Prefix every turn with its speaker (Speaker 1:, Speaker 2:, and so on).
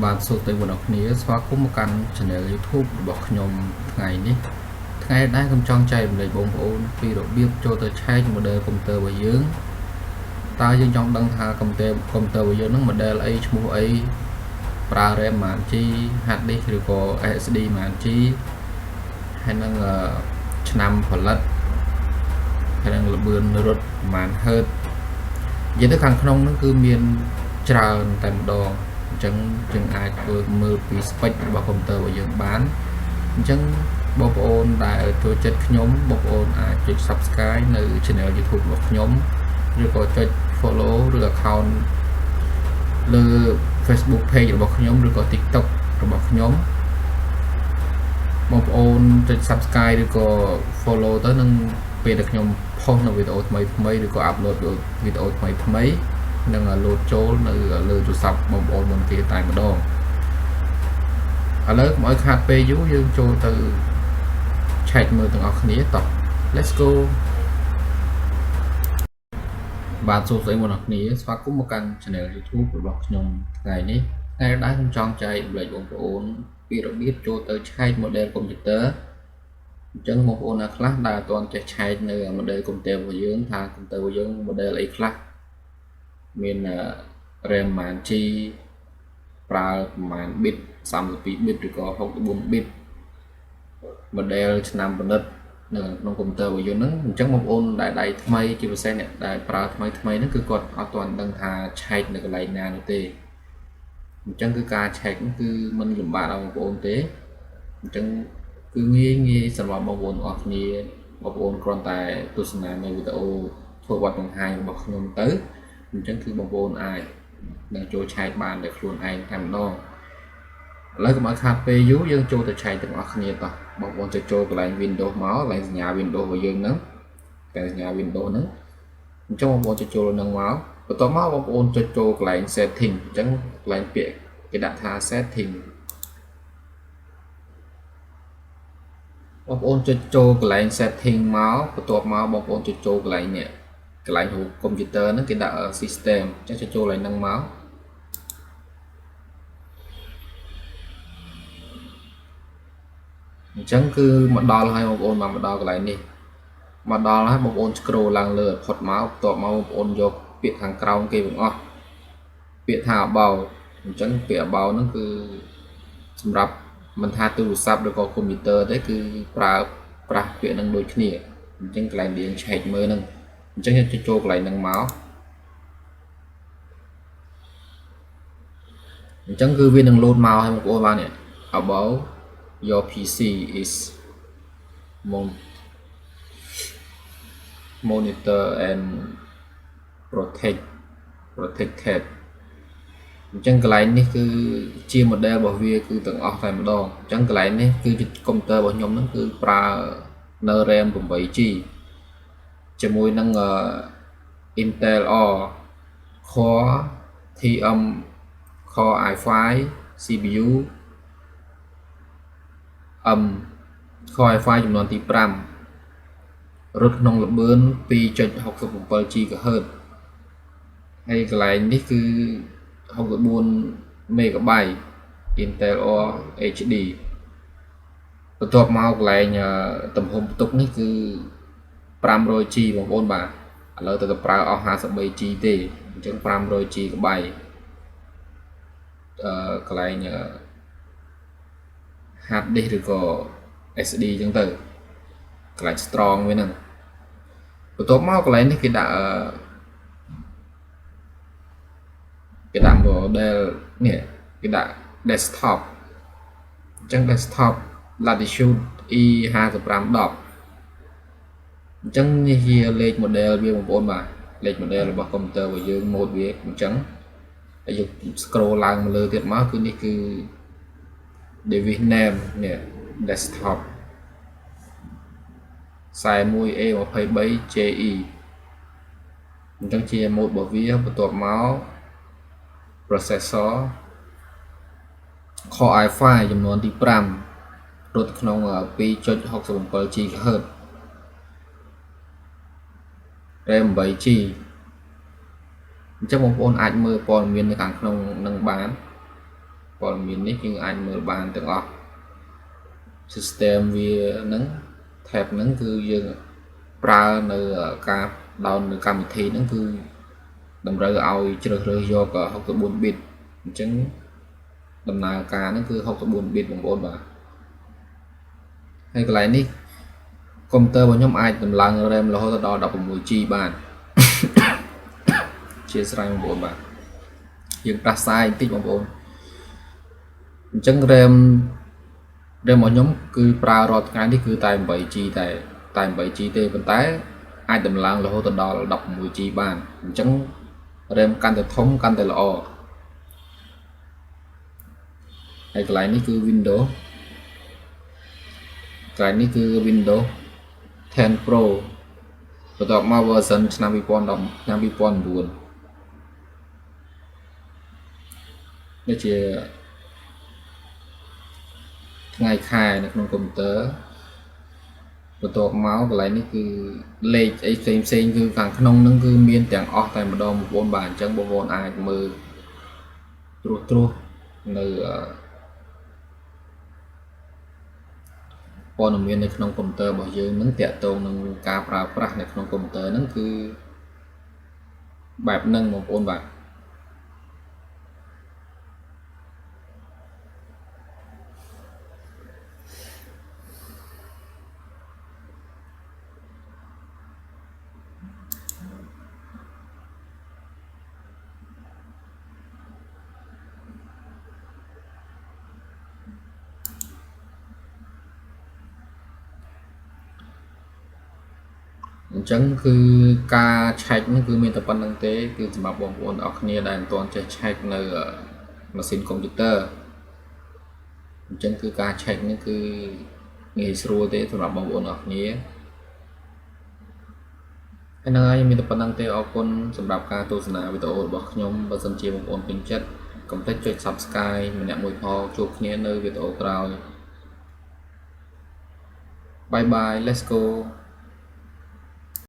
Speaker 1: បាទសួស្តីបងប្អូនគ្នាស្វាគមន៍មកកាន់ Channel YouTube របស់ខ្ញុំថ្ងៃនេះថ្ងៃដែរខ្ញុំចង់ចែករំលែកបងប្អូនពីរបៀបចូលទៅឆែក model កុំព្យូទ័ររបស់យើងតើយើងចង់ដឹងថាកុំព្យូទ័ររបស់យើងហ្នឹង model អីឈ្មោះអីប្រើ RAM ប៉ុន្មាន G hard disk ឬក៏ SSD ប៉ុន្មាន G ហើយនឹងឆ្នាំផលិតហើយនឹងល្បឿនរត់ប៉ុន្មាន Hz និយាយទៅខាងក្នុងហ្នឹងគឺមានច្រើនតែម្ដងអញ្ចឹងយើងអាចធ្វើមើលពី spec របស់កុំព្យូទ័ររបស់យើងបានអញ្ចឹងបងប្អូនដែលចូលចិត្តខ្ញុំបងប្អូនអាចចុច Subscribe នៅ Channel YouTube របស់ខ្ញុំឬក៏ចុច Follow ឬ Account លើ Facebook Page របស់ខ្ញុំឬក៏ TikTok របស់ខ្ញុំបងប្អូនចុច Subscribe ឬក៏ Follow ទៅនឹងពេលដែលខ្ញុំផុសនៅវីដេអូថ្មីឬក៏ upload វីដេអូថ្មីនឹងលោតចូលនៅលើទូរស័ព្ទបងប្អូនមុនគេតែម្ដងឥឡូវកុំឲ្យខាតពេលយូរយើងចូលទៅឆែកមើលទាំងអស់គ្នាតោះ Let's go បាទសួស្តីបងប្អូនគ្នាស្វាគមន៍មកកាន់ Channel YouTube របស់ខ្ញុំថ្ងៃនេះថ្ងៃដែរខ្ញុំចង់ចែករំលែកបងប្អូនពីរបៀបចូលទៅឆែក model កុំព្យូទ័រអញ្ចឹងបងប្អូនណាខ្លះដែលអត់ទាន់ចេះឆែកនៅ model កុំព្យូទ័ររបស់យើងថាកុំព្យូទ័ររបស់យើង model អីខ្លះមាន RAM ប៉ុន្មាន G ប្រើប្រហែល bit 32 bit ឬក៏64 bit model ឆ្នាំផលិតនៅក្នុងកុំព្យូទ័ររបស់យើងហ្នឹងអញ្ចឹងបងប្អូនដែលដៃថ្មីជាពិសេសអ្នកដែលប្រើថ្មីហ្នឹងគឺគាត់អត់ទាន់ដឹងថាឆែកនៅកន្លែងណានោះទេអញ្ចឹងគឺការឆែកគឺមិនលំបាកដល់បងប្អូនទេអញ្ចឹងគឺងាយសម្រាប់បងប្អូនអស់គ្នាបងប្អូនគ្រាន់តែទស្សនានៅវីដេអូធ្វើបទបង្ហាញរបស់ខ្ញុំទៅអញ្ចឹងគឺបងប្អូនអាចនឹងចូលឆែកបានដោយខ្លួនឯងតែម្ដងឥឡូវកុំឲ្យខាតពេលយូរយើងចូលទៅឆែកទាំងអស់គ្នាតោះបងប្អូនទៅចូលកន្លែង Windows មកកន្លែងសញ្ញា Windows របស់យើងហ្នឹងកន្លែងសញ្ញា Windows ហ្នឹងអញ្ចឹងបងប្អូនទៅចូលនឹងមកបន្ទាប់មកបងប្អូនចុចចូលកន្លែង Setting អញ្ចឹងកន្លែងពាក្យគេដាក់ថា Setting បងប្អូនចុចចូលកន្លែង Setting មកបន្ទាប់មកបងប្អូនចុចចូលកន្លែងនេះកន្លែងរូបកុំព្យូទ័រហ្នឹងគេដាក់ System អញ្ចឹងចុចចូលកន្លែងហ្នឹងមកអញ្ចឹងគឺមកដល់ហើយបងប្អូនមកដល់កន្លែងនេះមកដល់ហើយបងប្អូន scroll ឡើងលើផុតមកបន្ទាប់មកបងប្អូនយកពាក្យខាងក្រោមគេទាំងអស់ពាក្យថា about អញ្ចឹងពាក្យ about ហ្នឹងគឺសម្រាប់មិនថាទូរស័ព្ទឬក៏កុំព្យូទ័រទេគឺប្រើប្រាស់ពាក្យហ្នឹងដូចគ្នាអញ្ចឹងកន្លែងរៀងឆែកមើលហ្នឹងអញ្ចឹងយើងចូលកន្លែងហ្នឹងមកអញ្ចឹងគឺវានឹង load មកឲ្យបងប្អូនបាននេះ about your PC is monitor and protected អញ្ចឹងកន្លែងនេះគឺជា model របស់វាគឺទាំងអស់តែម្ដងអញ្ចឹងកន្លែងនេះគឺជាកុំព្យូទ័ររបស់ខ្ញុំហ្នឹងគឺប្រើនៅ RAM 8GB ជាមួយនឹង Intel Core TM Core i5 CPU Core i5 ចំនួនទី5រត់ក្នុងល្បឿន 2.67 GHz ហើយកន្លែងនេះគឺ64 MB Intel Core HD បន្ទាប់មកកន្លែងទំហំផ្ទុកនេះគឺ 500G បងប្អូនបាទឥឡូវទៅប្រើអស់ 53G ទេអញ្ចឹង 500G ក្បាច់កន្លែងhard disk ឬក៏ SD អញ្ចឹងទៅកន្លែង strong វាហ្នឹងបន្ទាប់មកកន្លែងនេះគេដាក់ model នេះគេដាក់ desktop អញ្ចឹង desktop latitude E5510 អញ្ចឹងនេះជាលេខ model វាបងប្អូនបាទលេខ model របស់កុំព្យូទ័ររបស់យើង mode វាអញ្ចឹងហើយយក scroll ឡើងមកលើទៀតមកគឺនេះគឺ device name នេះ desktop 41A23JE អញ្ចឹងជា mode របស់វាបន្ទាប់មក processor Core i5 ចំនួនទី5រត់ក្នុង 2.67 GHz RAM 8GB អញ្ចឹងបងប្អូនអាចមើលព័ត៌មាននៅខាងក្នុងនឹងបាន ព័ត៌មាននេះយើងអាចមើលបានទាំងអស់ system វាហ្នឹង tab ហ្នឹងគឺយើងប្រើនៅការដោននៅកម្មវិធីហ្នឹងគឺតម្រូវឲ្យជ្រើសរើសយក64 bit អញ្ចឹងដំណើរការហ្នឹងគឺ64 bit បងប្អូនបាទហើយកន្លែងនេះកុំព្យូទ័ររបស់ខ្ញុំអាចតម្លើង RAM រហូតដល់ 16GB បានជាស្រ័យបងប្អូនបាទយើងប្រាស្រ័យបន្តិចបងប្អូនអញ្ចឹង RAM របស់ខ្ញុំគឺប្រើរាល់ថ្ងៃនេះគឺតែ 8GB តែ 8GB ទេប៉ុន្តែអាចតម្លើងរហូតដល់ 16GB បានអញ្ចឹង RAM កាន់តែធំកាន់តែល្អហើយកន្លែងនេះគឺ Windows កន្លែងនេះគឺ Windows 10 Pro បន្ទាប់មក version ឆ្នាំ 2010 ឆ្នាំ 2009 នេះជាថ្ងៃខែនៅក្នុងកុំព្យូទ័របន្ទាប់មកកន្លែងនេះគឺលេខអីផ្សេងគឺខាងក្នុងហ្នឹងគឺមានទាំងអស់តែម្ដងបងប្អូនបាទអញ្ចឹងបងប្អូនអាចមើលត្រួសនៅព័ត៌មាននៅក្នុងកុំព្យូទ័ររបស់យើងនឹងតាក់ទងនឹងការប្រើប្រាស់នៅក្នុងកុំព្យូទ័រហ្នឹងគឺបែបហ្នឹងបងប្អូនបាទអញ្ចឹងគឺការឆែកនេះគឺមានតែប៉ុណ្្នឹងទេគឺសម្រាប់បងប្អូនអរគ្នាដែលមិនទាន់ចេះឆែកនៅម៉ាស៊ីនកុំព្យូទ័រអញ្ចឹងគឺការឆែកនេះគឺងាយស្រួលទេសម្រាប់បងប្អូនអរគ្នាហើយនឹងហើយមានតែប៉ុណ្្នឹងទេអរគុណសម្រាប់ការទស្សនាវីដេអូរបស់ខ្ញុំបើសិនជាបងប្អូនពេញចិត្តកុំភ្លេចចុច Subscribe ម្នាក់មួយផងជួបគ្នានៅវីដេអូក្រោយ Bye bye let's go